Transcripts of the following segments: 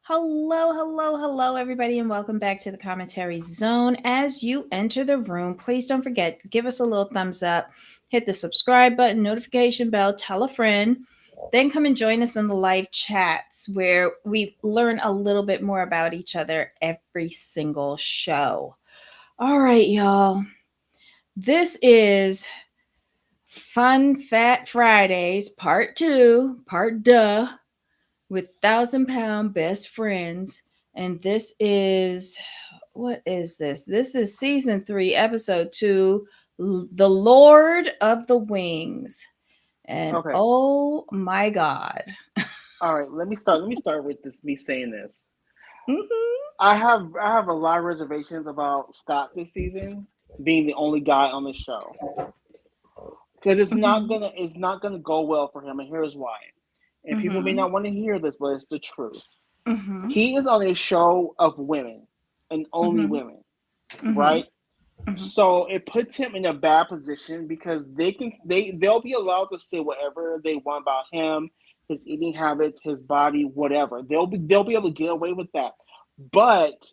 Hello, everybody, and welcome back to the commentary zone. As you enter the room, please don't forget, give us a little thumbs up, hit the subscribe button, notification bell, tell a friend, then come and join us in the live chats where we learn a little bit more about each other every single show. All right, y'all. This is Fun Fat Fridays, part two, part duh with 1,000 pound best friends. And this is what is this? This is season 3, episode 2, The Lord of the Wings. And Okay. oh my God. All right. Let me start with this. Me saying this. Mhm. I have a lot of reservations about Scott this season being the only guy on the show because Mhm. it's not gonna go well for him, and here's why. And people may Mhm. not want to hear this, but it's the truth. Mhm. He is on a show of women and only Mhm. women, Mhm. right? Mhm. So it puts him in a bad position because they'll be allowed to say whatever they want about him, his eating habits, his body, whatever. They'll be able to get away with that. But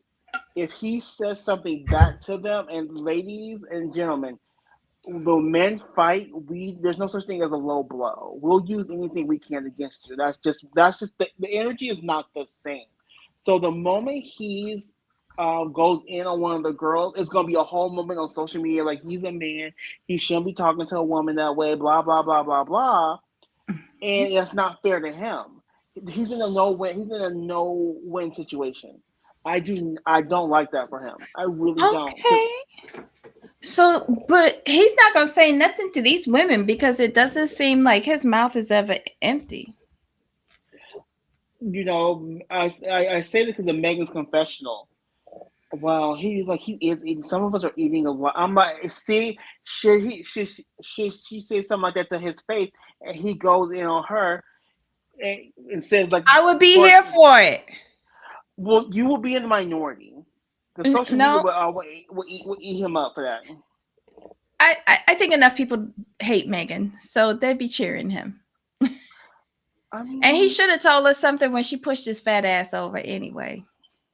if he says something back to them, and ladies and gentlemen, when men fight, we there's no such thing as a low blow. We'll use anything we can against you. That's just the energy is not the same. So the moment he's goes in on one of the girls, it's gonna be a whole moment on social media like he's a man, he shouldn't be talking to a woman that way, blah blah blah blah blah, and that's not fair to him. He's in a no win situation. I don't like that for him. I really don't. Okay. So, but he's not going to say nothing to these women because it doesn't seem like his mouth is ever empty. I say this because of Megan's confessional. Well, he is eating. Some of us are eating a lot. I'm like, see, she say something like that to his face, and he goes in on her and says like, I would be for here for it. well, you will be in the minority because social media No, will eat him up for that. I think enough people hate Megan, so they'd be cheering him. I And he mean, should have told us something when she pushed his fat ass over anyway.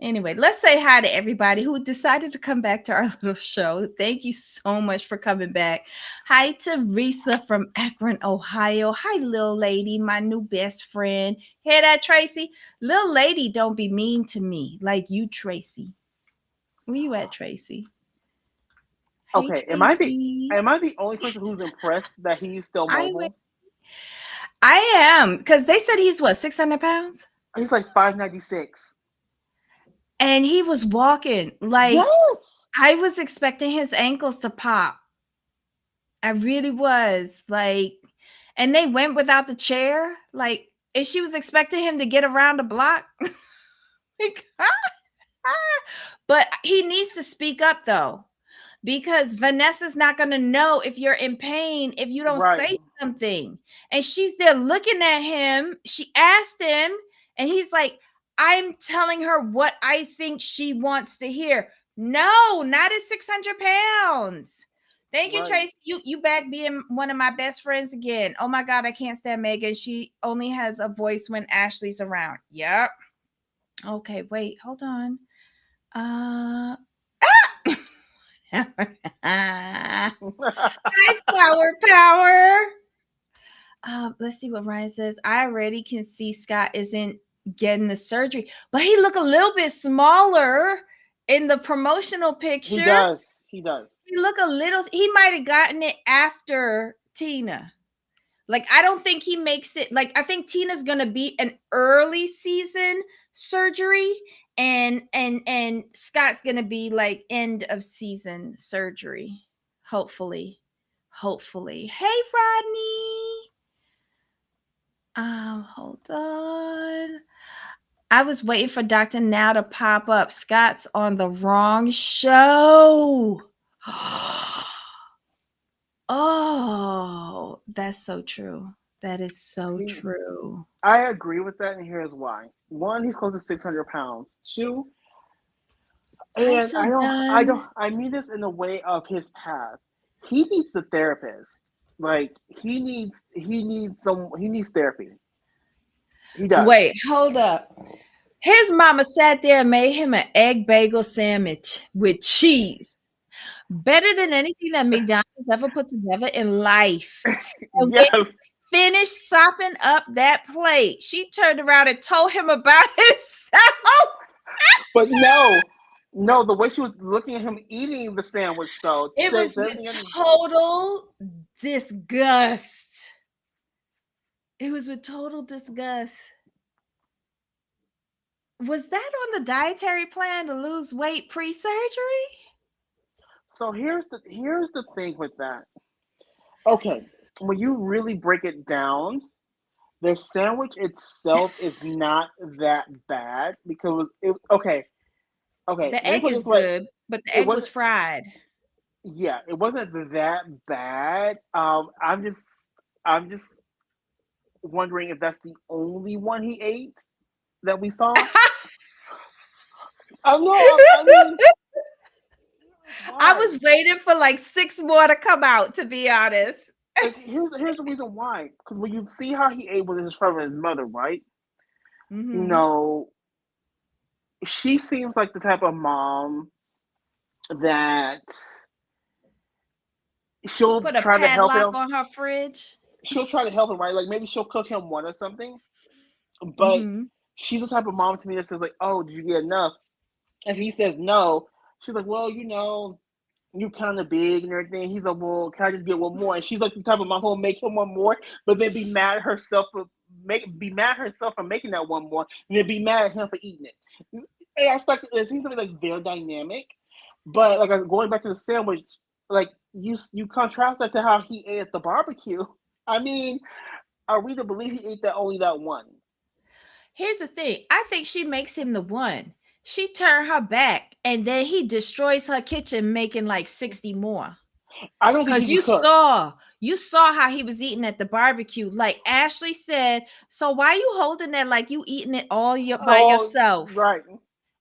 Anyway, let's say hi to everybody who decided to come back to our little show. Thank you so much for coming back. Hi to Risa from Akron, Ohio. Hi, little lady, my new best friend. Hear that, Tracy? Little lady, don't be mean to me like you, Tracy. Where you at, Tracy? Hey, okay, Tracy. am I the only person who's impressed that he's still I mobile? I am because they said he's what 600 pounds, He's like 596. and he was walking like Yes. I was expecting his ankles to pop. I really was like, and they went without the chair. Like, if she was expecting him to get around the block, like, but he needs to speak up though, because Vanessa's not going to know if you're in pain if you don't Right. say something. And she's there looking at him. She asked him, and he's like, I'm telling her what I think she wants to hear. No, not at 600 pounds. Thank you, Right. Tracy. You back being one of my best friends again. Oh my God, I can't stand Megan. She only has a voice when Ashley's around. Yep. Okay, wait, hold on. Uh Hi, flower power. Let's see what Ryan says. I already can see Scott isn't getting the surgery, but he look a little bit smaller in the promotional He picture. does. He does. He look a little. He might have gotten it after Tina. Like I don't think he makes it. Like I think Tina's gonna be an early season surgery, and Scott's gonna be like end of season surgery. Hopefully, hopefully. Hey, Rodney. Hold on. I was waiting for Dr. Now to pop up. Scott's on the wrong show. Oh, that's so true. That is so He, true. I agree with that, and here's why. One, he's close to 600 pounds. Two, Hi, and so done. I mean this in the way of his path. He needs a therapist. Like he needs therapy. He does. Wait, hold up. His mama sat there and made him an egg bagel sandwich with cheese. Better than anything that McDonald's ever put together in life. And when Yes, he finished sopping up that plate, she turned around and told him about himself. but no, the way she was looking at him eating the sandwich, though, It said was the with other thing. total disgust. It was with total disgust. Was that on the dietary plan to lose weight pre-surgery? So here's the thing with that. Okay, when you really break it down, the sandwich itself is not that bad because okay. The Let me egg put it is this way: good, but the it egg was wasn't. fried. Yeah, it wasn't that bad. I'm just wondering if that's the only one he ate that we saw. I know. I mean, I why? was waiting for like 6 more to come out, to be honest. Like here's the reason why. Because when you see how he ate with his from his mother, right? You Mhm. know, she seems like the type of mom that she'll Put a try to help padlock him. on her fridge. She'll try to help him, right? Like maybe she'll cook him one or something. But Mhm. she's the type of mom to me that says like, "Oh, did you get enough?" And he says no. She's like, "Well, you kind of big and everything." He's like, "Well, can I just get one more?" And she's like the type of mom who'll make him one more, but then be mad at herself for making that one more, and then be mad at him for eating it. And it's like it seems to be like their dynamic. But like going back to the sandwich, like you contrast that to how he ate at the barbecue. I mean, are we to believe he ate that only that one? Here's the thing. I think she makes him the one. She turned her back and then he destroys her kitchen making like 60 more. I don't think he Cause can you cook. saw, you saw how he was eating at the barbecue. Like Ashley said, so why you holding that like you eating it by Oh, yourself? right.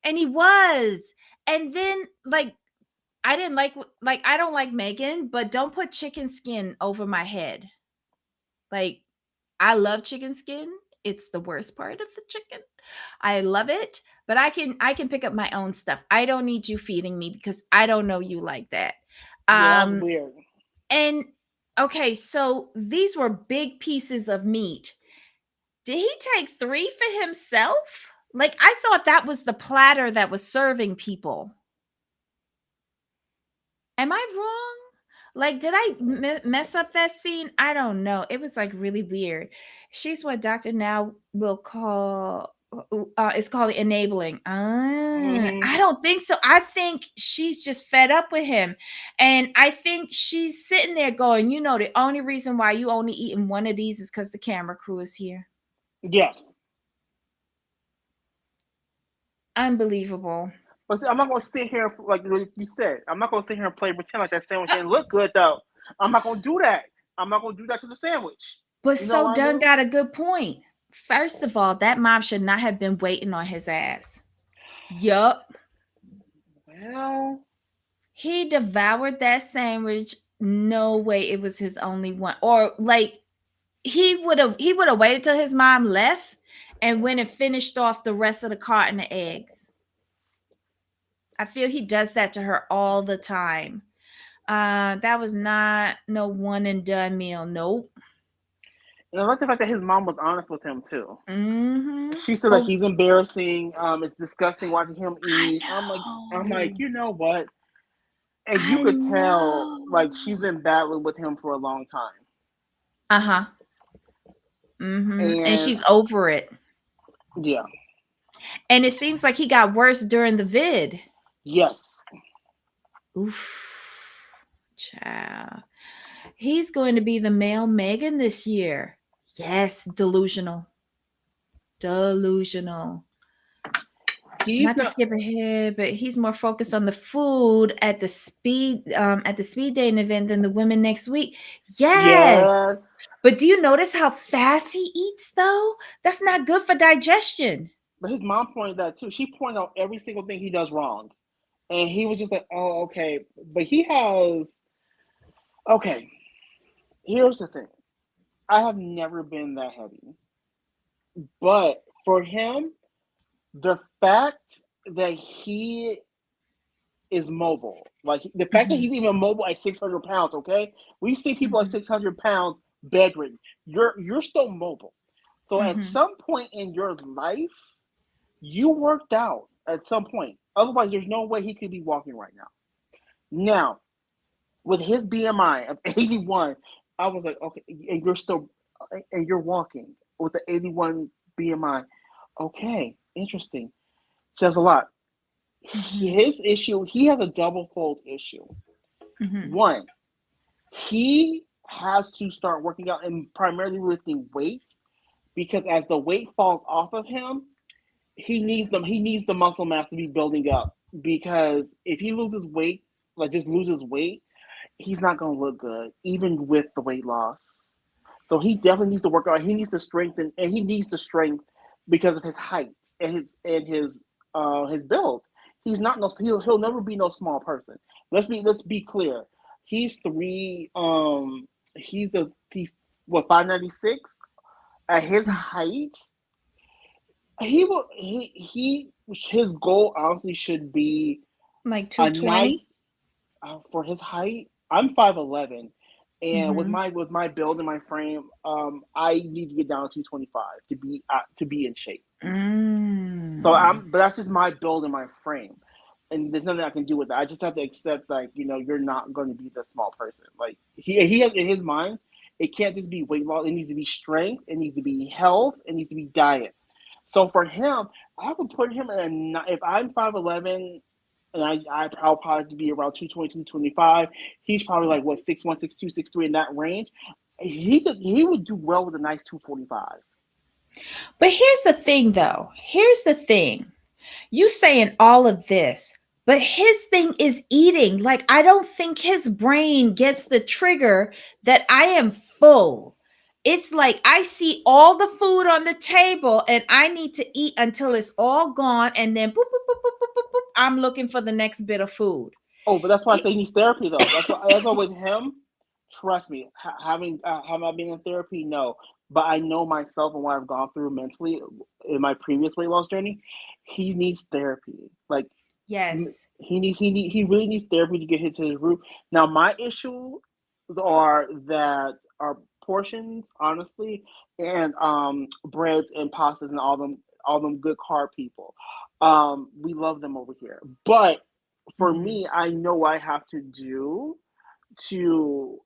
And he was. And then like I didn't like I don't like Megan, but don't put chicken skin over my head. Like I love chicken skin. It's the worst part of the chicken. I love it, but I can pick up my own stuff. I don't need you feeding me because I don't know you like that. Yeah, that's Um weird. and okay, so these were big pieces of meat. Did he take 3 for himself? Like I thought that was the platter that was serving people. Am I wrong? Like, did I mess up that scene? I don't know. It was like really weird. She's what Doctor Now will call. It's called enabling. Hmm. I don't think so. I think she's just fed up with him, and I think she's sitting there going, the only reason why you only eating one of these is because the camera crew is here. Yes. Unbelievable. But see, I'm not gonna sit here like you said. I'm not gonna sit here and play pretend like that sandwich didn't look good though. I'm not gonna do that. I'm not gonna do that to the sandwich. But You know so what I Dunn mean? got a good point. First of all, that mom should not have been waiting on his ass. Yup. Well, He devoured that sandwich. No way it was his only one. Or like he would have waited till his mom left and went and finished off the rest of the carton of eggs. I feel he does that to her all the time. That was not no one and done meal. Nope. and I like the fact that his mom was honest with him too. Mm-hmm. She said like Oh, he's embarrassing. It's disgusting watching him I eat. I'm like, know. you know what? And you I could tell like know. she's been battling with him for a long time. Uh-huh. Mm-hmm. And And she's over it. yeah, And it seems like he got worse during the vid. yes. Oof. Child. He's going to be the male Megan this year. Yes, delusional. Delusional. He's Not to not. skip ahead, but he's more focused on the food at the speed dating event than the women next week. Yes. Yes. But do you notice how fast he eats though? That's not good for digestion. But his mom pointed that too. She pointed out every single thing he does wrong. And he was just like, oh, okay. But he has, okay, here's the thing. I have never been that heavy. But for him, The fact that he is mobile, like the fact that Mhm. he's even mobile at 600 pounds. Okay, we see people at Mhm. 600 pounds bedridden. You're still mobile. So at Mhm. some point in your life, you worked out at some point. Otherwise, there's no way he could be walking right now. Now, with his BMI of 81, I was like, okay, and you're still, and you're walking with the 81 BMI. Okay, interesting. Says a lot. Mhm. His issue, he has a double fold issue. Mhm. One, he has to start working out and primarily lifting weights because as the weight falls off of him, he needs the muscle mass to be building up because if he loses weight, like just loses weight, he's not going to look good even with the weight loss. So he definitely needs to work out. He needs to strengthen, and he needs the strength because of his height and his build. He's not no he'll never be no small person. Let's be clear. He's three he's what 596 at his height. He will he his goal honestly should be Like a 220. nice for his height. I'm 5'11", and with Mhm. my build and my frame, I need to get down to 225 to be in shape. So Mm. but that's just my build and my frame, and there's nothing I can do with that. I just have to accept like you're not going to be the small person. Like he has in his mind, it can't just be weight loss. It needs to be strength. It needs to be health. It needs to be diet. So for him, I would put him in a if I'm 5'11", and I'll probably be around 220, 225. He's probably like what 6'1", 6'2", 6'3" in that range. He would do well with a nice 245. But here's the thing, though. Here's the thing. You saying all of this, but his thing is eating. Like, I don't think his brain gets the trigger that I am full. It's like I see all the food on the table and I need to eat until it's all gone. And then boop, boop, boop, boop, boop, boop, boop, I'm looking for the next bit of food. Oh, but that's why I say He, he needs therapy though. That's why with him. Trust me, having have I been in therapy? No, but I know myself and what I've gone through mentally in my previous weight loss journey. He needs therapy. Like yes. he really needs therapy to get him to his root. Now my issues are portions, honestly, and breads and pastas and all them good carb people. We love them over here, but for Mhm. me, I know what I have to do to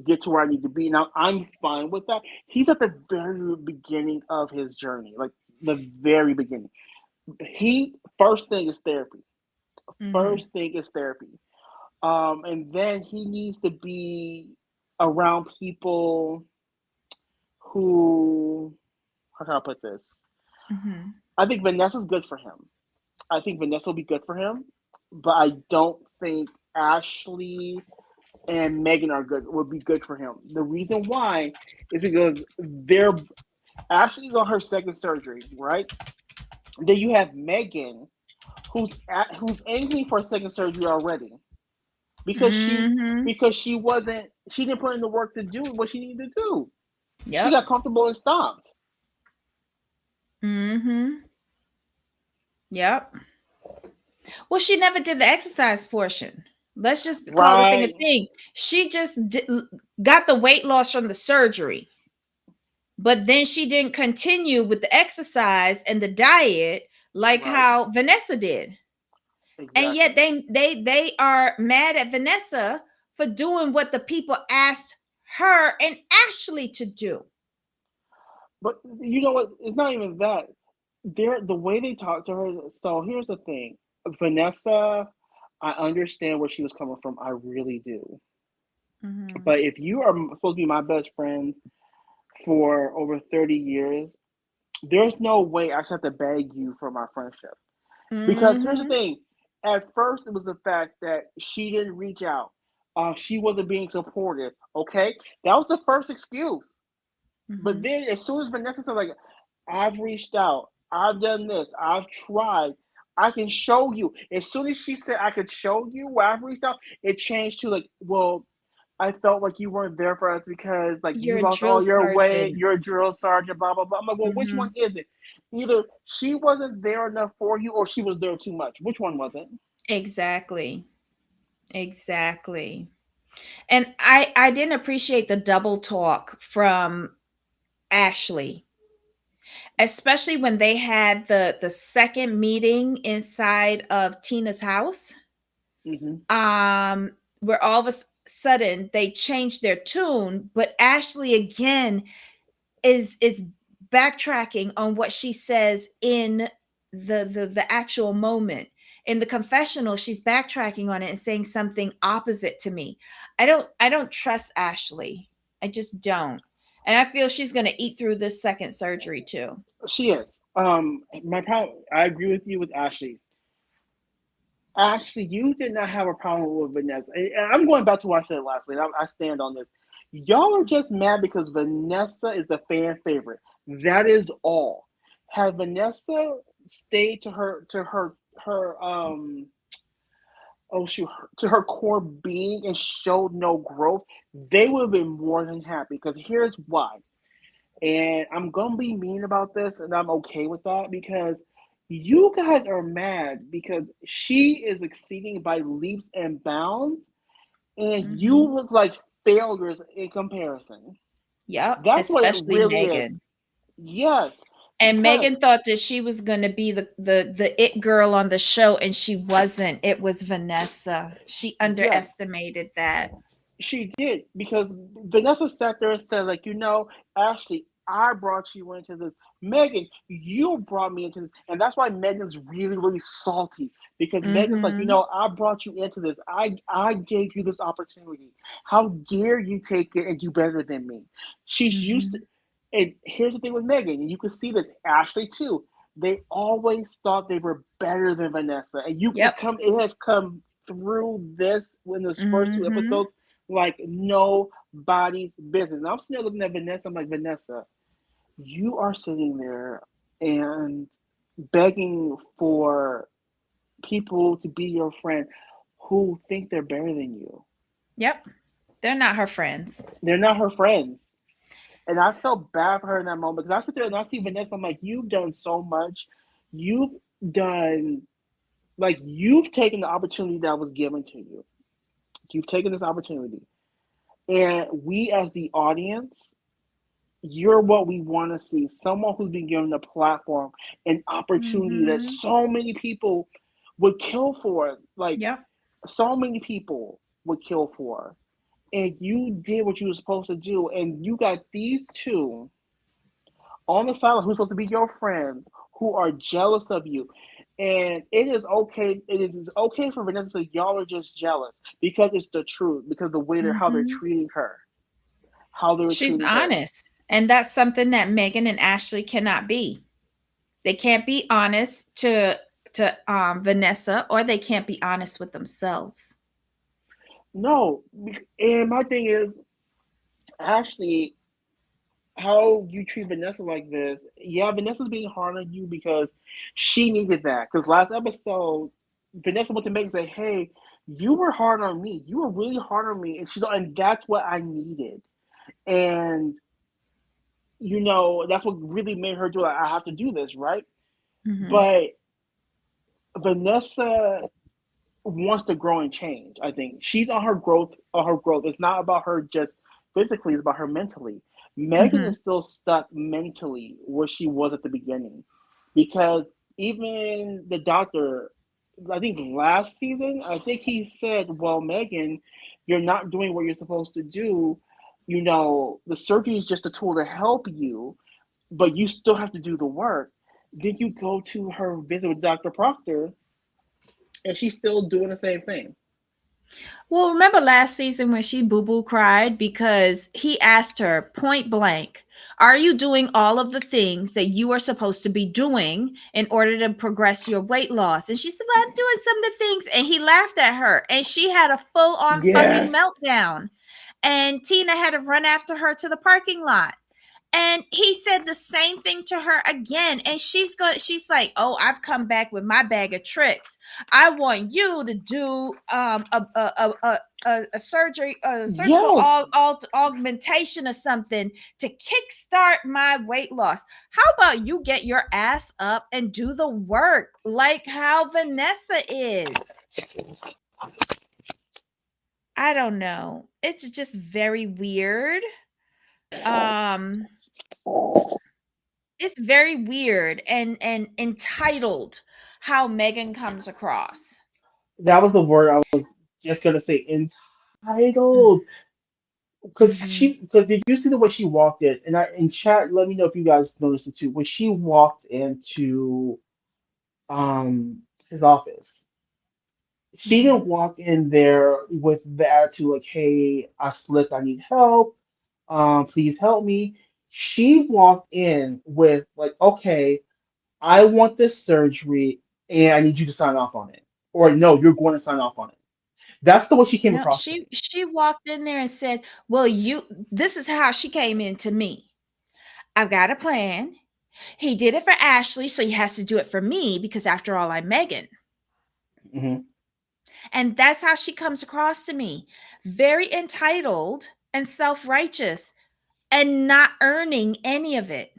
get to where I need to be. Now I'm fine with that. He's at the very beginning of his journey, like the very beginning. He first thing is therapy. Mhm. First thing is therapy. And then he needs to be around people who, how can I put this? Mhm. I think Vanessa's good for him. I think Vanessa will be good for him, but I don't think Ashley and Megan are good would be good for him. The reason why is because they're Ashley's on her second surgery, right? Then you have Megan, who's angry for a second surgery already because she Mhm. because she didn't put in the work to do what she needed to do. She Yep. got comfortable and stopped. Mhm. Yep. Well, she never did the exercise portion. Let's just call the thing a Right. thing. She just got the weight loss from the surgery, but then she didn't continue with the exercise and the diet like Right. how Vanessa did. And yet Exactly. they are mad at Vanessa for doing what the people asked her and Ashley to do. But you know what? It's not even that. The way they talk to her. So here's the thing, Vanessa. I understand where she was coming from. I really do. Mhm. But if you are supposed to be my best friends for over 30 years, there's no way I should have to beg you for my friendship. Because here's the Mhm. thing. At first, it was the fact that she didn't reach out. She wasn't being supportive. Okay, that was the first excuse. But Mhm. then, as soon as Vanessa said, "Like, I've reached out, I've done this, I've tried, I can show you." As soon as she said, "I could show you where I've reached out," it changed to like, "Well, I felt like you weren't there for us because like you You're a lost drill all your weight, sergeant. you're a drill sergeant, blah blah blah. I'm like, well, which one Hmm. is it? Either she wasn't there enough for you, or she was there too much. Which one was it? Exactly. Exactly. And I didn't appreciate the double talk from Ashley, especially when they had the second meeting inside of Tina's house. Hmm. Um where all of a sudden they changed their tune, but Ashley again is backtracking on what she says in the actual moment. In the confessional, she's backtracking on it and saying something opposite to me. I don't trust Ashley. I just don't. And I feel she's going to eat through this second surgery too. She is. My problem. I agree with you with Ashley. Ashley, you did not have a problem with Vanessa. And I'm going back to what I said last week. I stand on this. Y'all are just mad because Vanessa is the fan favorite. That is all. Had Vanessa stayed to her oh shoot to her core being and showed no growth, they would have been more than happy. Because here's why. And I'm gonna be mean about this, and I'm okay with that because you guys are mad because she is exceeding by leaps and bounds, and you Hmm. look like failures in comparison. Yep, That's what it especially really is. Megan. Yes, And because Megan thought that she was going to be the it girl on the show, and she wasn't. It was Vanessa. She yes, underestimated that. she did because Vanessa sat there and said, like, Ashley, I brought you into this. Megan, you brought me into this. And that's why Megan's really, really salty. Because Megan's like, Hmm. I brought you into this. I gave you this opportunity. How dare you take it and do better than me? She's used to, Hmm. and here's the thing with Megan, and you can see this, Ashley too. They always thought they were better than Vanessa. And Yep. it has come through this in those first two Hmm. episodes like nobody's business. And I'm sitting there looking at Vanessa. I'm like, Vanessa, you are sitting there and begging for people to be your friend who think they're better than you. Yep. They're not her friends. They're not her friends. And I felt bad for her in that moment because I sit there and I see Vanessa. I'm like, you've done so much. You've done, like, you've taken the opportunity that was given to you. You've taken this opportunity. And we, as the audience, you're what we want to see. Someone who's been given a platform, an opportunity that Hmm. so many people would kill for. Like, Yep. so many people would kill for. And you did what you were supposed to do. And you got these two on the sideline who's supposed to be your friends who are jealous of you. And it is okay. It's okay for Vanessa to say y'all are just jealous because it's the truth. Because the way how they're Hmm. treating her, how they were She's treating her. honest. And that's something that Megan and Ashley cannot be. They can't be honest to Vanessa, or they can't be honest with themselves. No, and my thing is, Ashley, how you treat Vanessa like this? Yeah, Vanessa's being hard on you because she needed that. Because last episode, Vanessa went to Megan and said, "Hey, you were hard on me. You were really hard on me," and and that's what I needed. And that's what really made her do it. I have to do this, right? Hmm. But Vanessa wants to grow and change. I think she's on her growth. On her growth, it's not about her just physically; it's about her mentally. Megan Hmm. is still stuck mentally where she was at the beginning, because even the doctor, I think last season, I think he said, "Well, Megan, you're not doing what you're supposed to do. The surgery is just a tool to help you, but you still have to do the work." Then you go to her visit with Dr. Proctor, and she's still doing the same thing. Well, remember last season when she boo boo cried because he asked her point blank, "Are you doing all of the things that you are supposed to be doing in order to progress your weight loss?" And she said, "Well, I'm doing some of the things." And he laughed at her, and she had a full on fucking Yes. meltdown. And Tina had to run after her to the parking lot. And he said the same thing to her again. And she's like, "Oh, I've come back with my bag of tricks. I want you to do a surgery, a surgical Yes. augmentation or something to kickstart my weight loss. How about you get your ass up and do the work like how Vanessa is?" I don't know. It's just very weird. Um it's very weird and entitled how Megan comes across. That was the word I was just gonna say. Entitled. Mm-hmm. Because if you see the way she walked in, and I in chat, let me know if you guys noticed it too. When she walked into his office, she Mm-hmm. didn't walk in there with the attitude like, "Hey, I slipped, I need help. Please help me." She walked in with like, "Okay, I want this surgery, and I need you to sign off on it." Or no, you're going to sign off on it. That's the way she came No, across to me. she walked in there and said, "Well, you." This is how she came in to me. "I've got a plan. He did it for Ashley, so he has to do it for me because after all, I'm Megan." Hmm. And that's how she comes across to me. Very entitled and self-righteous and not earning any of it.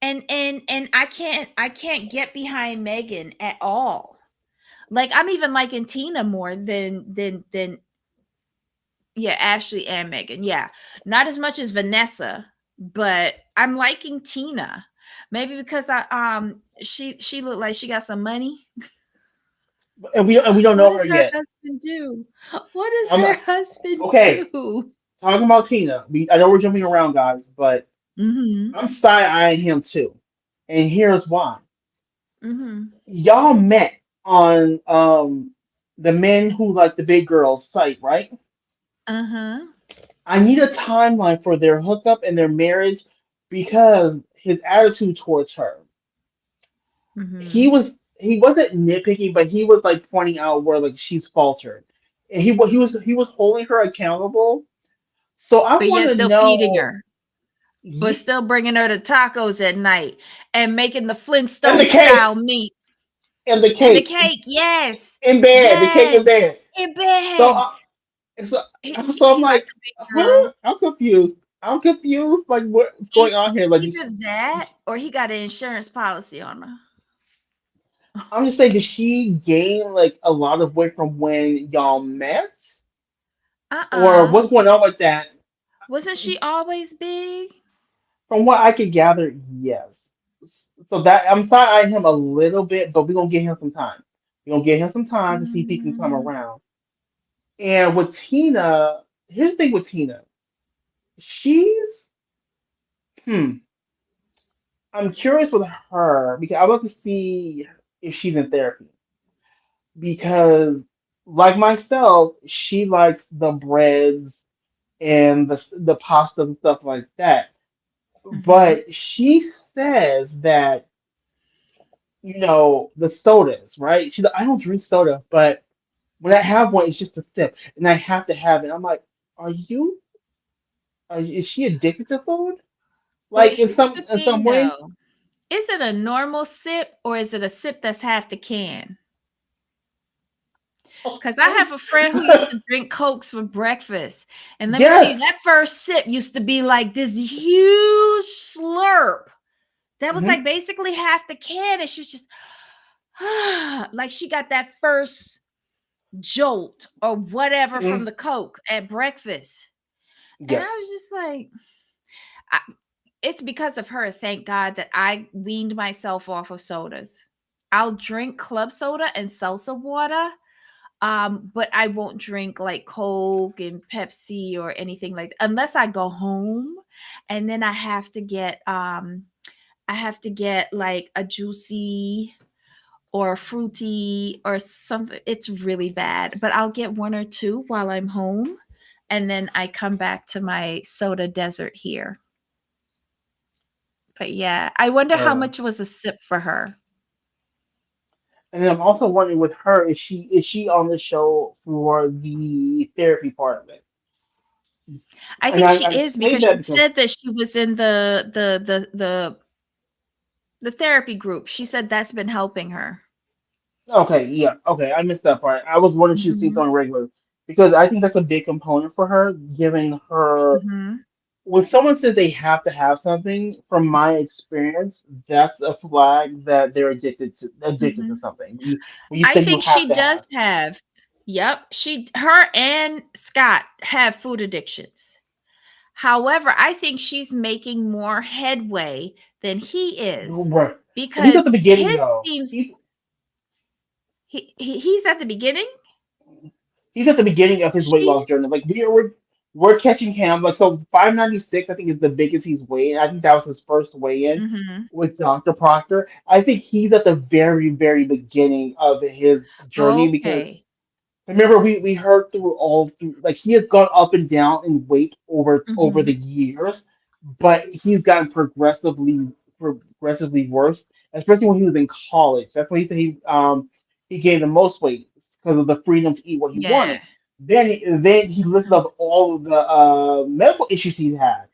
And I can't get behind Megan at all. Like I'm even liking Tina more than yeah, Ashley and Megan. Yeah. Not as much as Vanessa, but I'm liking Tina. Maybe because she looked like she got some money. And we don't What know her does her yet. husband do? What does I'm her not, husband okay. do? Talking about Tina, I know we're jumping around, guys, but Mhm. I'm side eyeing him too, and here's why. Mhm. Y'all met on the men who like the big girls site, right? Uh-huh. I need a timeline for their hookup and their marriage because his attitude towards her. He Mhm. was he wasn't nitpicky, but he was like pointing out where like she's faltered, and he was holding her accountable. So I But want yet to still feeding know, her, but ye- still bringing her to tacos at night and making the and Flintstone the cake, style meat and the and the cake cake. Yes. in bed, the cake Yes. in bed. In So, bed. so, He so I'm he like like, a big huh? girl. I'm confused. I'm confused. Like, what's E- going on here? Like, Either that or he got an insurance policy on her. I'm just saying, did she gain like a lot of weight from when y'all met, or Uh-uh. what's going on with that? Wasn't she always big? From what I could gather, yes. So that I'm side eyeing him a little bit, but we're gonna give him some time. We're gonna give him some time to see if he can come Mm, around. And with Tina, here's the thing with Tina. She's hmm. I'm curious with her because I would love to see if she's in therapy. Because like myself, she likes the breads and the pastas and stuff like that. mhm. But she says that the sodas, right? She's like, I don't drink soda, but when I have one, it's just a sip, and I have to have it. I'm like, are you? Is she addicted to food? But Like in here's some the in some thing way? though. Is it a normal sip or is it a sip that's half the can? Because I have a friend who used to drink Cokes for breakfast. And let me tell you, Yes. that first sip used to be like this huge slurp. That was Hmm. like basically half the can. And she was just like she got that first jolt or whatever from Hmm. the Coke at breakfast. And I Yes. was just like, I, it's because of her, thank God, that I weaned myself off of sodas. I'll drink club soda and salsa water, but I won't drink like Coke and Pepsi or anything like that unless I go home and then I have to get like a juicy or fruity or something. It's really bad, but I'll get one or two while I'm home and then I come back to my soda desert here. But yeah, I wonder how Uh, much was a sip for her. and then I'm also wondering with her, is she on the show for the therapy part of it? I And think she I is say because that she because said that she was in the therapy group. She said that's been helping her. okay, yeah, okay, I missed that part. I was wondering if she sees Mhm. on regular because I think that's a big component for her, giving her Mhm. when someone says they have to have something, from my experience, that's a flag that they're addicted to Mhm. something. When you I say you think have she to does have. have. Yep, her and Scott have food addictions. However, I think she's making more headway than he is Right. But he's because at the beginning his though. seems he's at the beginning. He's at the beginning of his weight She loss journey. Like we're catching him. Like so 596, I think is the biggest he's weighed. I think that was his first weigh-in Mhm. with Dr. Proctor. I think he's at the very, very beginning of his journey because Okay. remember, we heard through like he has gone up and down in weight over the Mhm. years, but he's gotten progressively worse, especially when he was in college. That's why he said he gained the most weight because of the freedom to eat what he Yeah. wanted. Then he listed Mhm. up all of the medical issues he's had.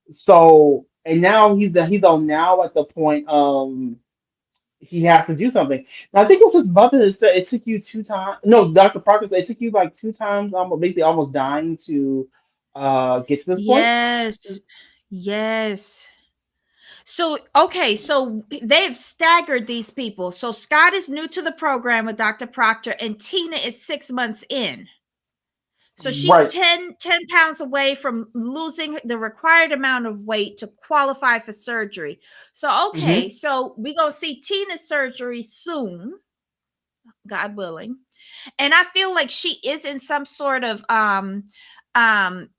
So and now he's on now at the point he has to do something. Now, I think it was his mother that said it took you 2 times. No, Dr. Parker said it took you like 2 times, basically almost dying to get to this point. Yes. Yes. So, okay, so they've staggered these people. So Scott is new to the program with Dr. Proctor and Tina is 6 months in. So she's Right. ten pounds away from losing the required amount of weight to qualify for surgery. So, okay, Hmm. so we're going to see Tina's surgery soon, God willing. And I feel like she is in some sort of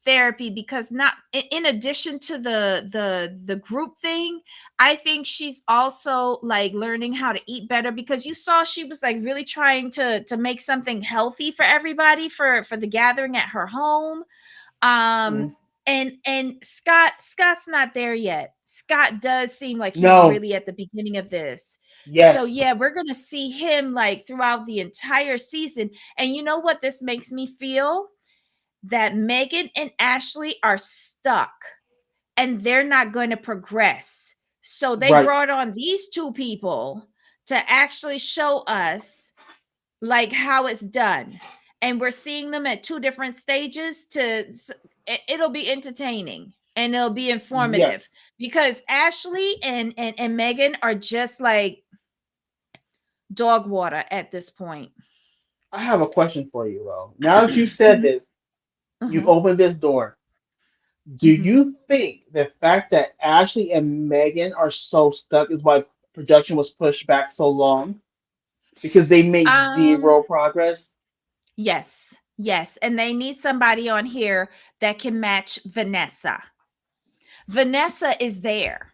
therapy because not in addition to the group thing, I think she's also like learning how to eat better because you saw she was like really trying to make something healthy for everybody for the gathering at her home. um Hmm. and Scott's not there yet. Scott does seem like he's No. really at the beginning of this. So Yes. yeah, we're going to see him like throughout the entire season. And you know what this makes me feel? That Megan and Ashley are stuck and they're not going to progress. So they Right. brought on these two people to actually show us like how it's done. And we're seeing them at two different stages it'll be entertaining and it'll be informative Yes. because Ashley and Megan are just like dog water at this point. I have a question for you, though. Now that you said Mhm, this, you've mhm, opened this door. Do mhm. you think the fact that Ashley and Megan are so stuck is why production was pushed back so long? Because they make Um, zero progress? yes, yes, and they need somebody on here that can match Vanessa. Vanessa is there.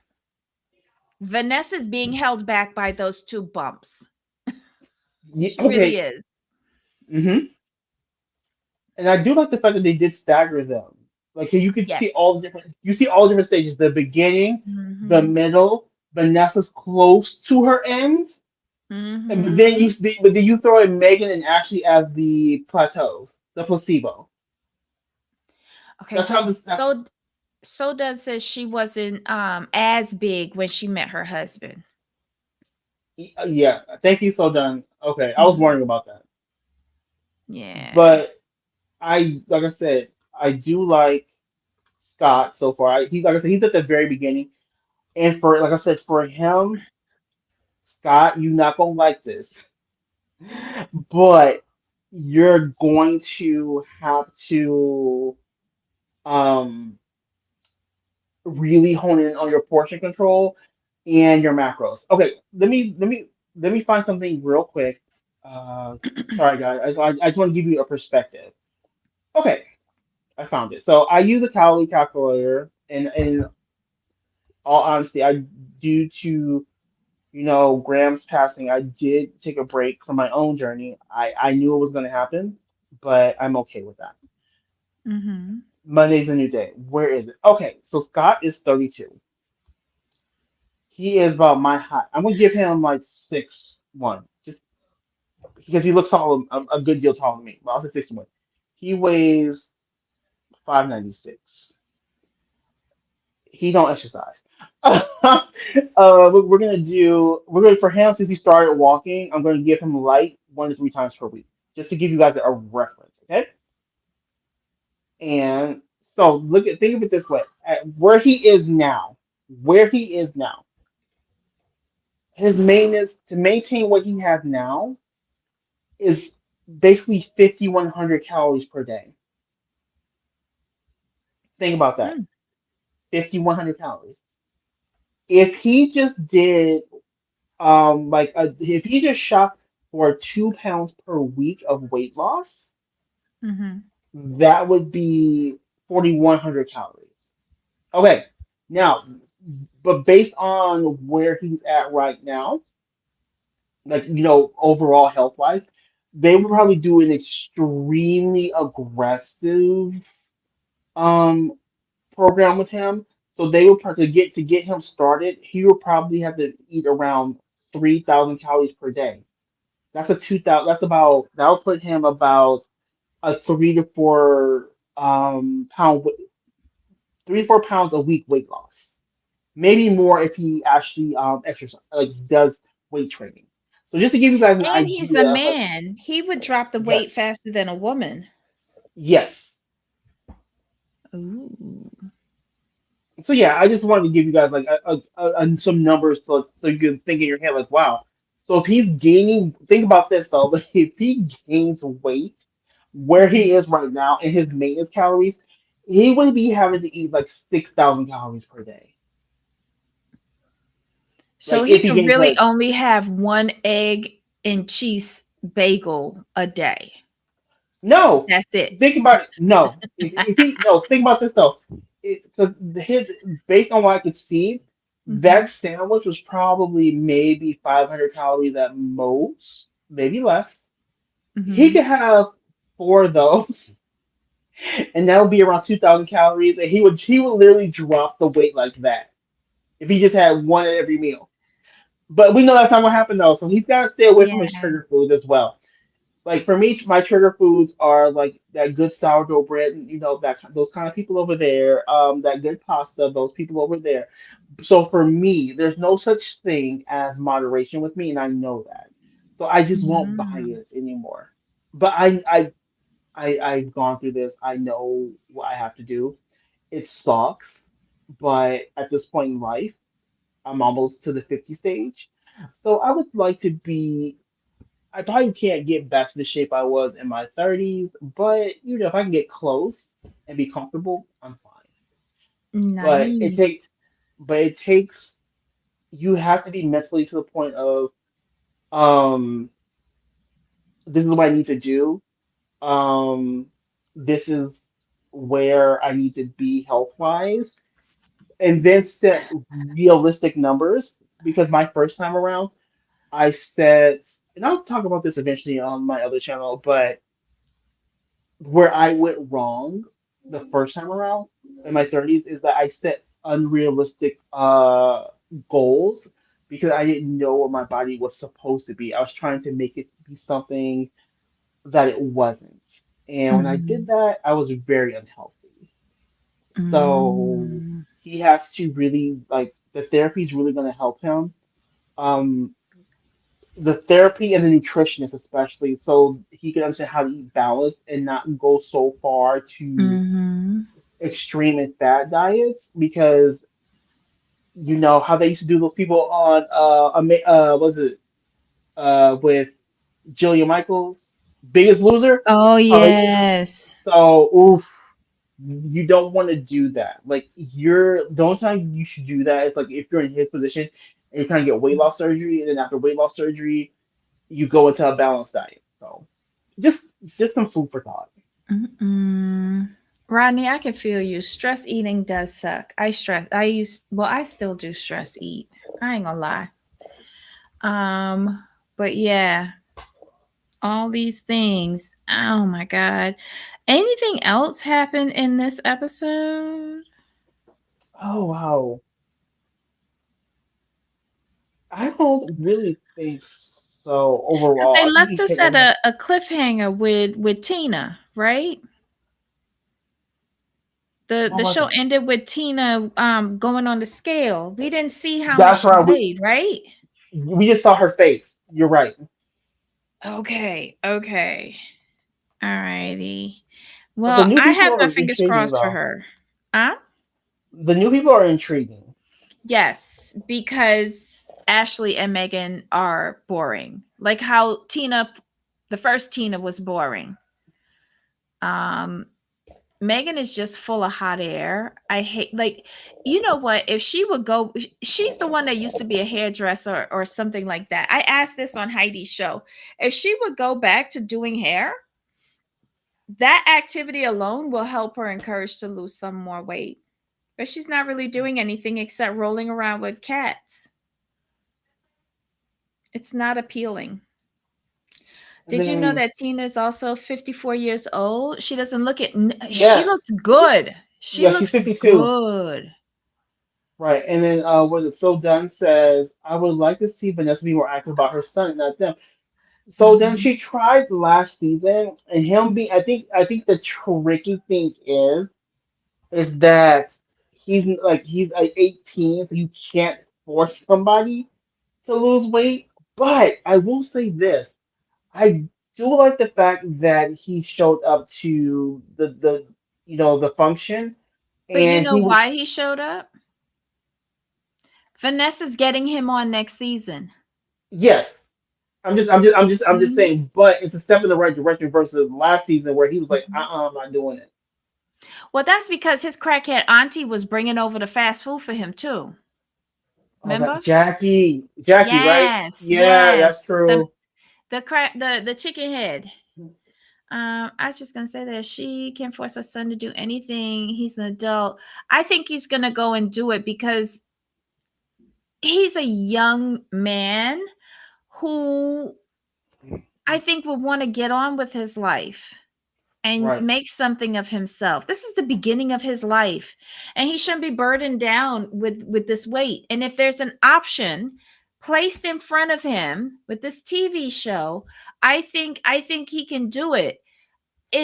Vanessa is being held back by those two bumps. Yeah, She really okay. is. Hmm. And I do like the fact that they did stagger them. Like here you could see Yes. all the different you see all the different stages. The beginning, the Mhm. middle, Vanessa's close to her end, and Mhm. but then you throw in Megan and Ashley as the plateaus, the placebo. Okay, That's how so this that's Soda says she wasn't as big when she met her husband. yeah. Thank you, so done. Okay, I was Mhm. wondering about that. Yeah. But I like I said, I do like Scott so far. He like I said, he's at the very beginning. And for like I said, for him, Scott, you're not gonna like this. But you're going to have to um, really hone in on your portion control and your macros. Okay, let me find something real quick. Sorry guys, I just want to give you a perspective. Okay, I found it. So I use a calorie calculator, and in all honesty, I due to grams passing, I did take a break from my own journey. I knew it was going to happen, but I'm okay with that. Mhm. Monday's a new day. Where is it? Okay, so Scott is 32. He is about my height. I'm gonna give him like 6'1", just because he looks tall, a good deal taller than me. But I'll say 6'1". He weighs 596. He don't exercise. We're gonna for him since he started walking. I'm gonna give him light 1 to 3 times per week, just to give you guys a reference. Okay, and so think of it this way: at where he is now, where he is now, his maintenance to maintain what he has now is basically 5,100 calories per day. Think about that: Mm. 5,100 calories. If he just did if he just shot for 2 pounds per week of weight loss, Mm-hmm. that would be 4,100 calories. Okay, now, but based on where he's at right now, like overall health wise, they would Mm-hmm. probably do an extremely aggressive um program with him. So they would probably get him started. He would probably have to eat around 3,000 calories per day. That's a 2,000. That's about that'll put him about a 3 to 4 pounds a week weight loss. Maybe more if he actually exercise like does weight training. So just to give you guys an And he's a idea, like man. He would drop the weight yes, faster than a woman. yes. Ooh. So yeah, I just wanted to give you guys like some numbers so you can think in your head like, wow. So if he's gaining, think about this though. Like, if he gains weight where Mm-hmm. he is right now in his maintenance calories, he would be having to eat like 6,000 calories per day. So Like he if he could gains really weight. only have one egg and cheese bagel a day. No, That's it. think about it. No, if he no, think about this though. Because his based on what I could see, that Mm-hmm. sandwich was probably maybe 500 calories at most, maybe less. He Mm-hmm. could have four of those, and that would be around 2,000 calories, and he would literally drop the weight like that if he just had one at every meal. But we know that's not what happened though, so he's got to stay away from his Yeah. trigger foods as well. Like for me, my trigger foods are like that good sourdough bread, and that those kind of people over there. That good pasta, those people over there. So for me, there's no such thing as moderation with me, and I know that. So I just won't buy Mm. it anymore. But I've gone through this. I know what I have to do. It sucks, but at this point in life, I'm almost to the 50 stage. So I would like to be I probably can't get back to the shape I was in my 30s, but if I can get close and be comfortable, I'm fine. But it Nice. take but it takes you have to be mentally to the point of um this is what I need to do. Um this is where I need to be health wise and then set realistic numbers because my first time around I set and I'll talk about this eventually on my other channel, but where I went wrong the first time around in my 30s is that I set unrealistic goals because I didn't know what my body was supposed to be. I was trying to make it be something that it wasn't. And when I did Mm-hmm. that, I was very unhealthy. So Mm. he has to really like the therapy is really going to help him. Um, the therapy and the nutritionist especially so he can understand how to eat balanced and not go so far to Mm-hmm. extreme and fat diets because you know how they used to do those people on was it with Jillian Michaels Biggest Loser Oh how they yes. so oof you don't want to do that like the only time you should do that is like if you're in his position and you're trying to get weight loss surgery and then after weight loss surgery you go into a balanced diet. So just some food for thought. Mm-mm. Rodney, I can feel you. Stress eating does suck. I still do stress eat. I ain't gonna lie. But yeah, all these things. Oh my god. Anything else happen in this episode? Oh wow. I don't really think so Because overall. they I think left he us hit at every a cliffhanger with Tina, right? The What was show it? ended with Tina going on the scale. We didn't see how much That's she right. weighed, right? We just saw her face. You're right. Okay, okay. All righty. But the Well, new I people have my are fingers intriguing, crossed for though. her. Huh? The new people are intriguing. Yes, because Ashley and Megan are boring. Like how the first Tina was boring. Um, Megan is just full of hot air. I hate, like, you know what? If she would go, she's the one that used to be a hairdresser or something like that. I asked this on Heidi's show. If she would go back to doing hair, that activity alone will help her encourage to lose some more weight. But she's not really doing anything except rolling around with cats. It's not appealing. And Did you know then, that Tina is also 54 years old? She doesn't look it. She yeah, looks good. She yeah, she's looks 52. good. Right. And then, was it So Done says, I would like to see Vanessa be more active about her son, not them. So then Mhm. she tried last season, and him being, I think the tricky thing is that he's 18, so you can't force somebody to lose weight. But I will say this. I do like the fact that he showed up to the function, But you and know he was why he showed up? Vanessa's getting him on next season. yes. I'm just Mhm. saying, but it's a step in the right direction versus last season where he was like, Mhm. I'm not doing it. Well, that's because his crackhead auntie was bringing over the fast food for him too. Oh, that Remember? Jackie, right? Yes, Yeah, yes. that's The true. the chicken head. I was just gonna say that she can't force her son to do anything. He's an adult. I think he's gonna go and do it because he's a young man who I think will want to get on with his life and Right. make something of himself. This is the beginning of his life, and he shouldn't be burdened down with this weight. And if there's an option placed in front of him with this TV show, I think he can do it. I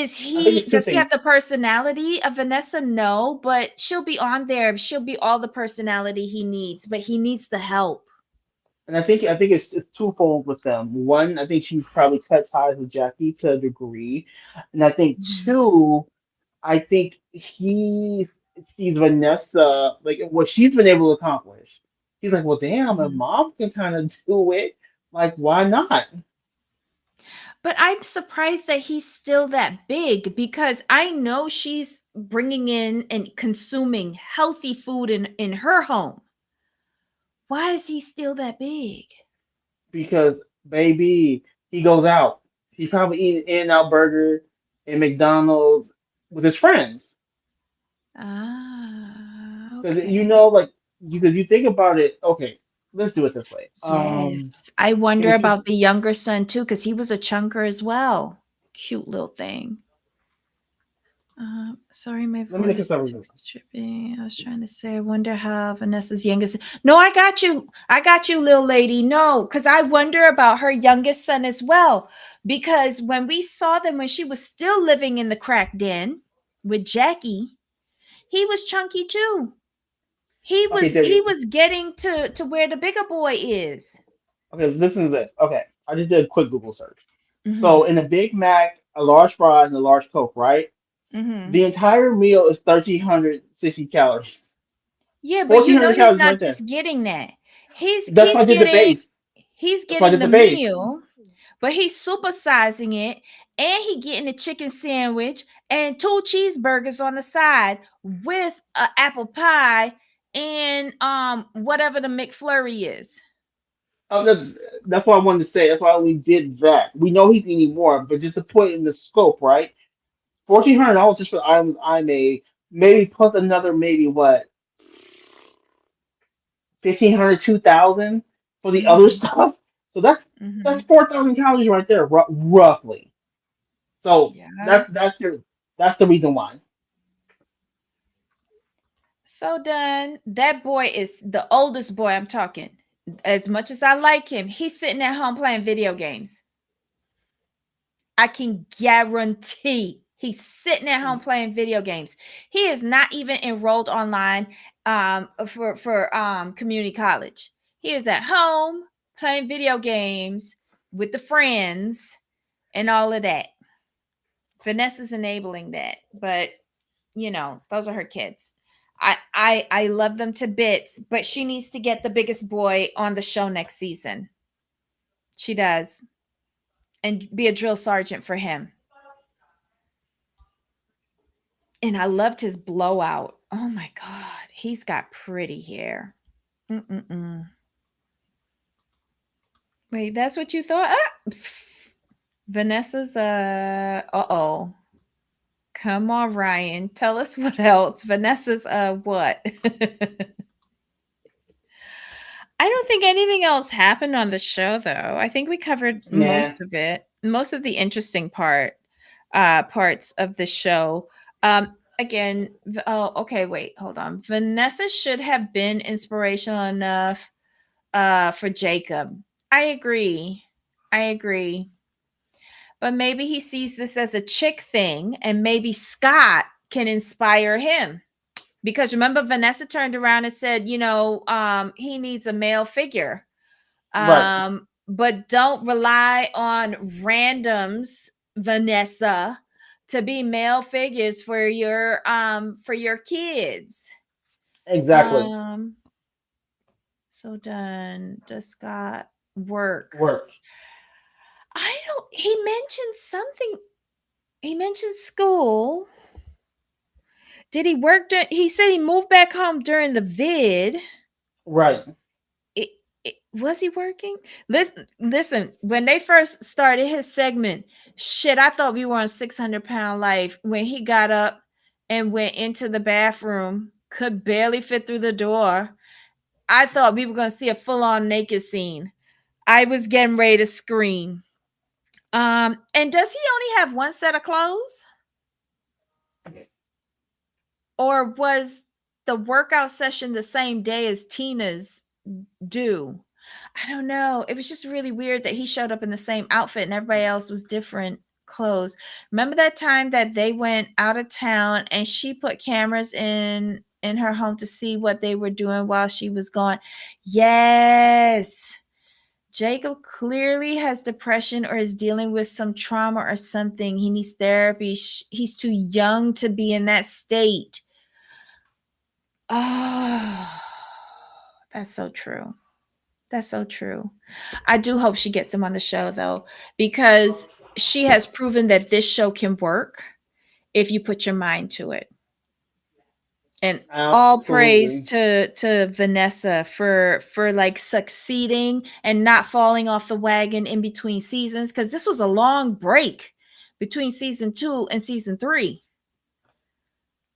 think it's two Does he have the things. personality of Vanessa? No, but she'll be on there. She'll be all the personality he needs, but he needs the help. And I think it's twofold with them. One, I think she probably cut ties with Jackie to a degree. And I think Mhm. two, I think he sees Vanessa like what she's been able to accomplish. He's like, well, damn, if Mhm. mom can kind of do it, like, why not? But I'm surprised that he's still that big because I know she's bringing in and consuming healthy food in her home. Why is he still that big? Because baby, he goes out. He's probably eating In-N-Out Burger and McDonald's with his friends. Ah, Because okay. because you think about it. Okay, let's do it this way. Yes. I He wonder was fif- about the younger son too, because he was a chunker as well. Cute little thing. Sorry, my Let me look at voice something. is tripping. I was trying to say, I wonder how Vanessa's youngest. No, I got you. I got you, little lady. No, because I wonder about her youngest son as well. Because when we saw them when she was still living in the crack den with Jackie, he was chunky too. He Okay, was Debbie. he was getting to where the bigger boy is. Okay, listen to this. Okay, I just did a quick Google search. Hmm. So in a Big Mac, a large fry, and a large Coke, right? Hmm. The entire meal is 1,360 calories. Yeah, but you know 1,400 he's calories not right there. just getting that. He's That's why he's I did the getting base. he's That's why I getting did the the base. meal, but he's supersizing it, and he getting a chicken sandwich and two cheeseburgers on the side with a apple pie and whatever the McFlurry is. Oh, that's what I wanted to say. That's why we did that. We know he's eating more, but just to put it in the scope, right? $1,400 just for the items I made, maybe plus another maybe what 1,500, 2,000 for the other Hmm. stuff. So that's Hmm. 4,000 calories right there, roughly. So Yeah. that's the reason why. So done. That boy is the oldest boy I'm talking. As much as I like him, he's sitting at home playing video games. I can guarantee. He's sitting at home playing video games. He is not even enrolled online for community college. He is at home playing video games with the friends and all of that. Vanessa's enabling that, but those are her kids. I love them to bits, but she needs to get the biggest boy on the show next season. She does. And be a drill sergeant for him. And I loved his blowout. Oh my God. He's got pretty hair. Mm-mm-mm. Wait, that's what you thought? Ah! Vanessa's, uh-oh. Come on, Ryan. Tell us what else. Vanessa's, what? I don't think anything else happened on the show, though. I think we covered Yeah. most of it, most of the interesting parts of the show. Again, oh, okay, wait, hold on. Vanessa should have been inspirational enough for Jacob. I agree. But maybe he sees this as a chick thing, and maybe Scott can inspire him. Because remember, Vanessa turned around and said, he needs a male figure. Right. But don't rely on randoms, Vanessa, to be male figures for your kids. Exactly. So done. Does Scott work? Work. He mentioned something. He mentioned school. Did he work? He said he moved back home during the vid. Right. Was he working? Listen. When they first started his segment, shit, I thought we were on 600-pound life. When he got up and went into the bathroom, could barely fit through the door. I thought we were going to see a full-on naked scene. I was getting ready to scream. And does he only have one set of clothes? Or was the workout session the same day as Tina's due? I don't know. It was just really weird that he showed up in the same outfit and everybody else was different clothes. Remember that time that they went out of town and she put cameras in her home to see what they were doing while she was gone? Yes. Jacob clearly has depression or is dealing with some trauma or something. He needs therapy. He's too young to be in that state. Oh, that's so true. That's so true. I do hope she gets him on the show, though, because she has proven that this show can work if you put your mind to it. And all praise to Vanessa for like succeeding and not falling off the wagon in between seasons, because this was a long break between season 2 and season 3.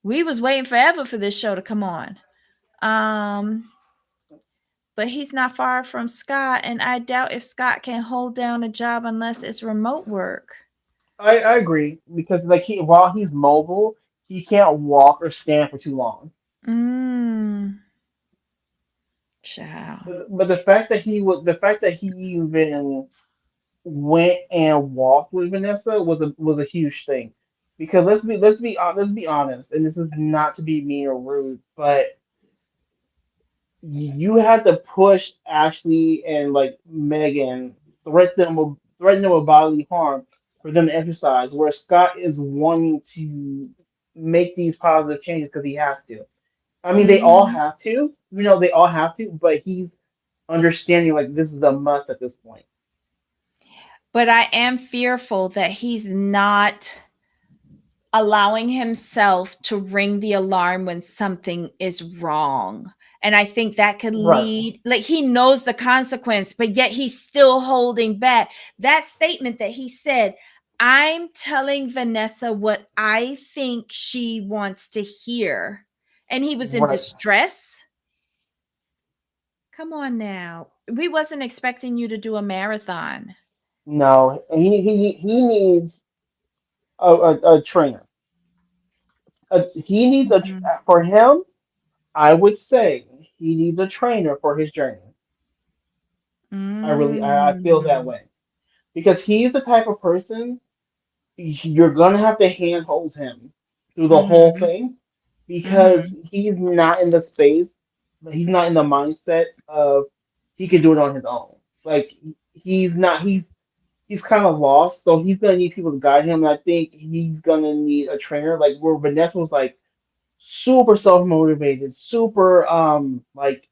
We was waiting forever for this show to come on. But he's not far from Scott, and I doubt if Scott can hold down a job unless it's remote work. I agree because while he's mobile, he can't walk or stand for too long. Ciao. But the fact that he even went and walked with Vanessa was a huge thing. Because let's be honest, and this is not to be mean or rude, but you had to push Ashley and like Megan, threaten them with bodily harm for them to exercise, where Scott is wanting to make these positive changes because he has to. I mean, they all have to, they all have to, but he's understanding like this is a must at this point. But I am fearful that he's not allowing himself to ring the alarm when something is wrong. And I think that could lead, like, he knows the consequence, but yet he's still holding back. That statement that he said, I'm telling Vanessa what I think she wants to hear. And he was in distress. Come on now. We wasn't expecting you to do a marathon. No, he needs a trainer. He needs for him. I would say he needs a trainer for his journey. I feel that way because he's the type of person you're gonna have to handhold him through the whole Mm-hmm. thing because Mm-hmm. he's not in the space, he's not in the mindset of he can do it on his own. Like he's not he's kind of lost, so he's gonna need people to guide him. And I think he's gonna need a trainer, like where Vanessa was like super self motivated, super like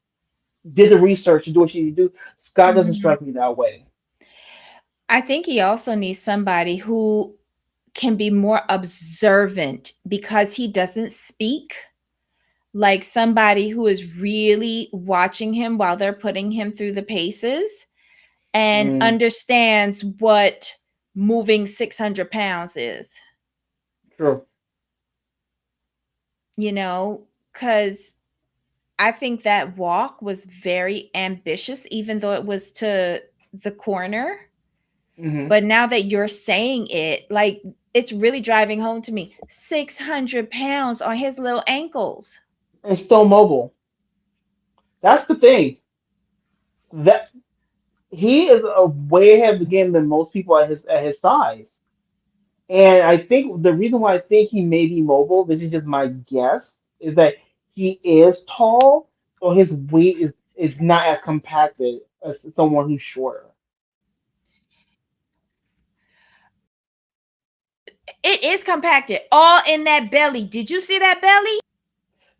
did the research and do what she needed to do. Scott doesn't Mm-hmm. strike me that way. I think he also needs somebody who can be more observant because he doesn't speak. Like somebody who is really watching him while they're putting him through the paces and Mm, understands what moving 600 pounds is, true. because I think that walk was very ambitious, even though it was to the corner. Hmm. But now that you're saying it, like it's really driving home to me 600 pounds on his little ankles. And still mobile. That's the thing. That he is a way ahead of the game than most people at his size. And I think the reason why I think he may be mobile, this is just my guess, is that he is tall, so his weight is not as compacted as someone who's shorter. It is compacted all in that belly. Did you see that belly?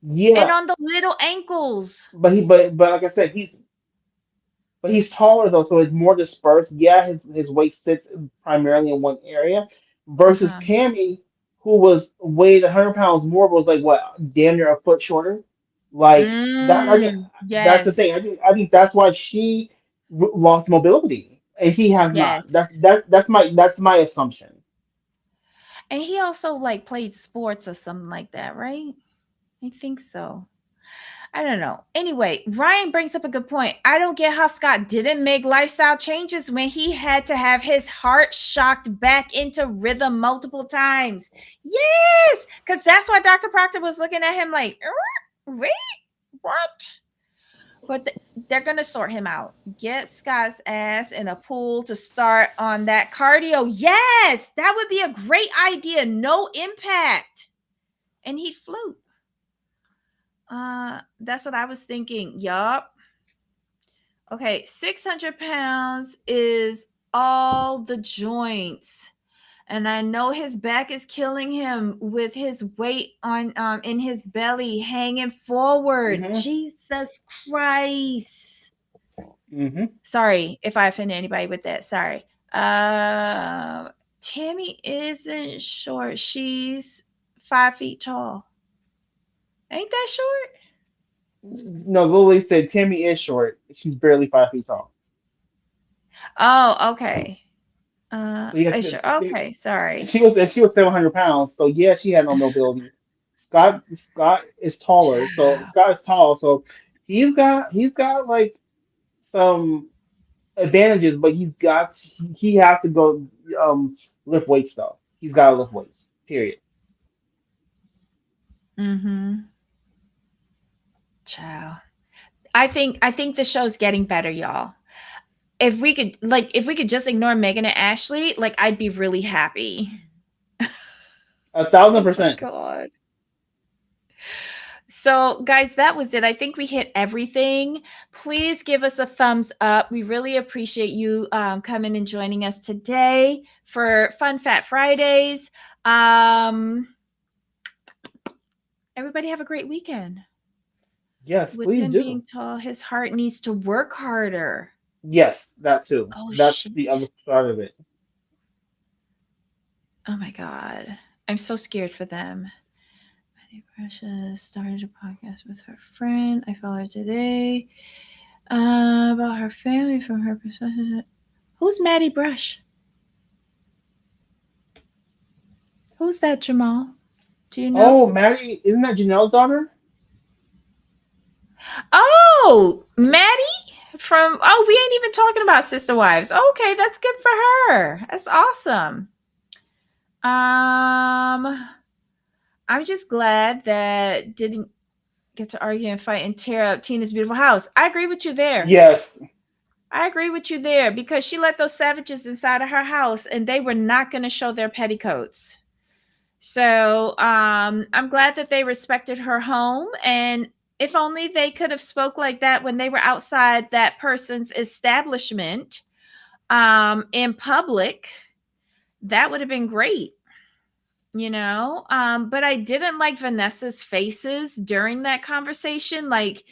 And Yeah, on the little ankles. but like I said, he's taller though, so it's more dispersed. Yeah, his weight sits primarily in one area, versus Uh-huh. Tammy, who was weighed 100 pounds more, but was like what, damn near a foot shorter. Like that, I think that's the Yes. thing. I think that's why she lost mobility, and he has not. Yes. That's my assumption. And he also like played sports or something like that, right? I think so. I don't know. Anyway, Ryan brings up a good point. I don't get how Scott didn't make lifestyle changes when he had to have his heart shocked back into rhythm multiple times. Yes, because that's why Dr. Proctor was looking at him like, wait, what? But they're going to sort him out. Get Scott's ass in a pool to start on that cardio. Yes, that would be a great idea. No impact. And he float. That's what I was thinking. Yup. Okay, 600 pounds is all the joints. And I know his back is killing him with his weight on in his belly hanging forward. Hmm. Jesus Christ. Hmm. Sorry if I offended anybody with that. Sorry. Uh Tammy isn't short. She's 5 feet tall. Ain't that short? No, Lily said Tammy is short. She's barely 5 feet tall. Oh, okay. So yes, Sure. Okay, sorry. she was 700 pounds. So yeah, she had no mobility. Scott is taller, so Child. Scott is tall, so he's got like some advantages, but he has to go lift weights though. He's got to lift weights. Period. Mm-hmm. Child. I think the show's getting better, y'all. If we could just ignore Megan and Ashley, like I'd be really happy. A thousand Oh my percent. god. So, guys, that was it. I think we hit everything. Please give us a thumbs up. We really appreciate you coming and joining us today for Fun Fat Fridays. Um, Everybody have a great weekend. Yes, With please him do. being tall, his heart needs to work harder. Yes, that too. Oh, That's the shit. other part of it. Oh, my God. I'm so scared for them. Maddie Precious started a podcast with her friend. I follow her today. About her family from her perspective. Who's Maddie Brush? Who's that, Jamal? Do you know? Oh, Maddie, isn't that Janelle's daughter? Oh, Maddie from. Oh, we ain't even talking about Sister Wives. Okay, that's good for her. That's awesome. I'm just glad that didn't get to argue and fight and tear up Tina's beautiful house. I agree with you there. Yes. I agree with you there because she let those savages inside of her house and they were not going to show their petticoats. So I'm glad that they respected her home. And if only they could have spoke like that when they were outside that person's establishment in public, that would have been great. But I didn't like Vanessa's faces during that conversation. Like,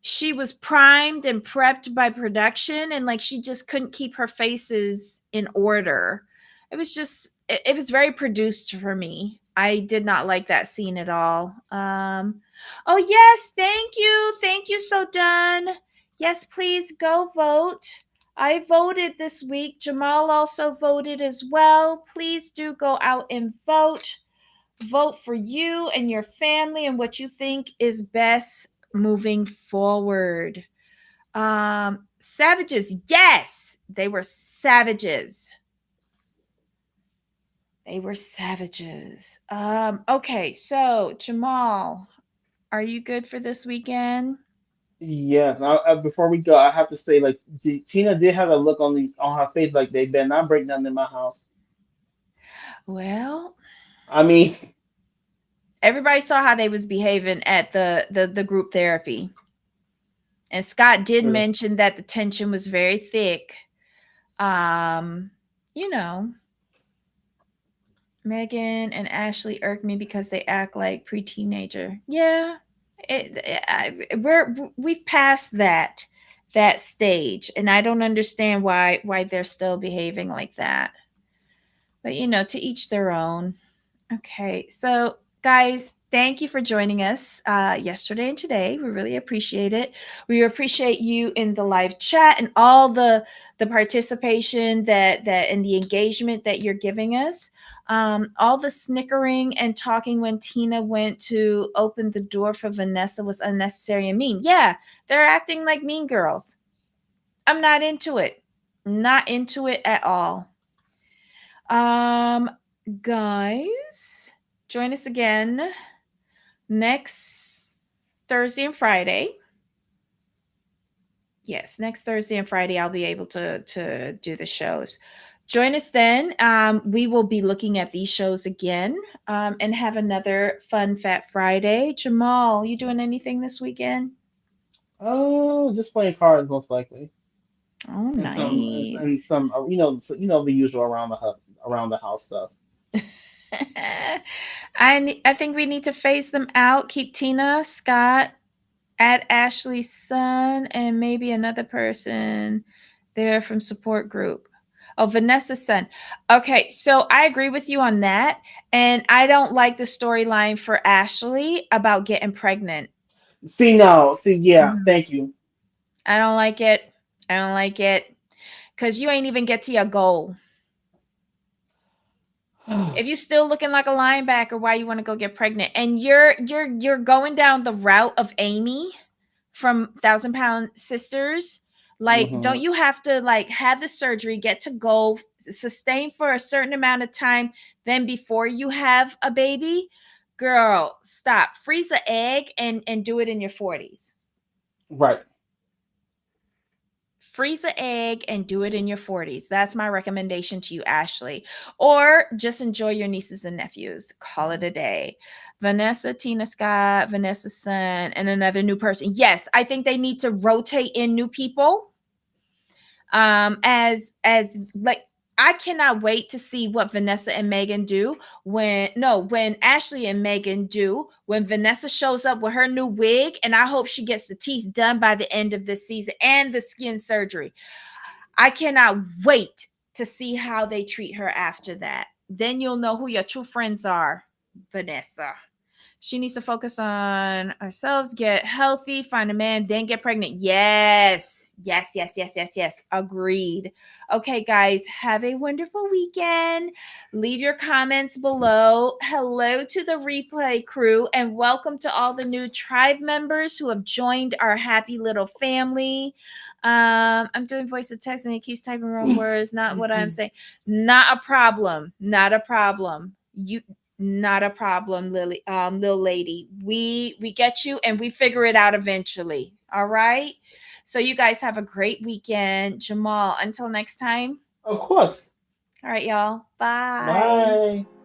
she was primed and prepped by production, and like she just couldn't keep her faces in order. It was very produced for me. I did not like that scene at all. Oh yes, thank you, so done. Yes, please go vote. I voted this week. Jamal also voted as well. Please do go out and vote. Vote for you and your family and what you think is best moving forward. Savages. Yes, they were savages. They were savages. Okay, so Jamal, are you good for this weekend? Yeah. Now, before we go, I have to say, like, Tina did have a look on her face, like they better not break down in my house. Well, I mean, everybody saw how they was behaving at the group therapy. And Scott did true. mention that the tension was very thick. Um, you know, Megan and Ashley irk me because they act like pre-teenager. Yeah, we've passed that stage, and I don't understand why they're still behaving like that. But to each their own. Okay, so guys, thank you for joining us yesterday and today. We really appreciate it. We appreciate you in the live chat and all the participation that and the engagement that you're giving us. All the snickering and talking when Tina went to open the door for Vanessa was unnecessary and mean. Yeah, they're acting like mean girls. I'm not into it. Not into it at all. Um, guys, join us again next Thursday and Friday. Yes, next Thursday and Friday I'll be able to do the shows. Join us then. We will be looking at these shows again and have another fun Fat Friday. Jamal, you doing anything this weekend? Oh, just playing cards most likely, Oh, and nice. some the usual around the house stuff. I think we need to phase them out. Keep Tina, Scott, add Ashley's son, and maybe another person there from support group. Oh, Vanessa's son. Okay, so I agree with you on that. And I don't like the storyline for Ashley about getting pregnant. See, no, see, yeah, Mhm. thank you. I don't like it. I don't like it. Because you ain't even get to your goal. If you're still looking like a linebacker, why you want to go get pregnant? And you're going down the route of Amy from Thousand Pound Sisters. Like, don't Hmm. you have to like have the surgery, get to go, sustain for a certain amount of time, then before you have a baby? Girl, stop. Freeze an egg and do it in your 40s. Right. Freeze an egg and do it in your 40s. That's my recommendation to you, Ashley. Or just enjoy your nieces and nephews. Call it a day. Vanessa, Tina Scott, Vanessa's son, and another new person. Yes, I think they need to rotate in new people. As like, I cannot wait to see what Vanessa and Megan do when Ashley and Megan do when Vanessa shows up with her new wig, and I hope she gets the teeth done by the end of this season and the skin surgery. I cannot wait to see how they treat her after that. Then you'll know who your true friends are, Vanessa. She needs to focus on ourselves, get healthy, find a man, then get pregnant. Yes. Yes, yes, yes, yes, yes. Agreed. Okay, guys, have a wonderful weekend. Leave your comments below. Hello to the replay crew, and welcome to all the new tribe members who have joined our happy little family. I'm doing voice of text and it keeps typing wrong words. Not what I'm saying. Not a problem. Not a problem. Not a problem, Lily, little lady. We get you and we figure it out eventually. All right. So you guys have a great weekend. Jamal, until next time. Of course. All right, y'all. Bye. Bye.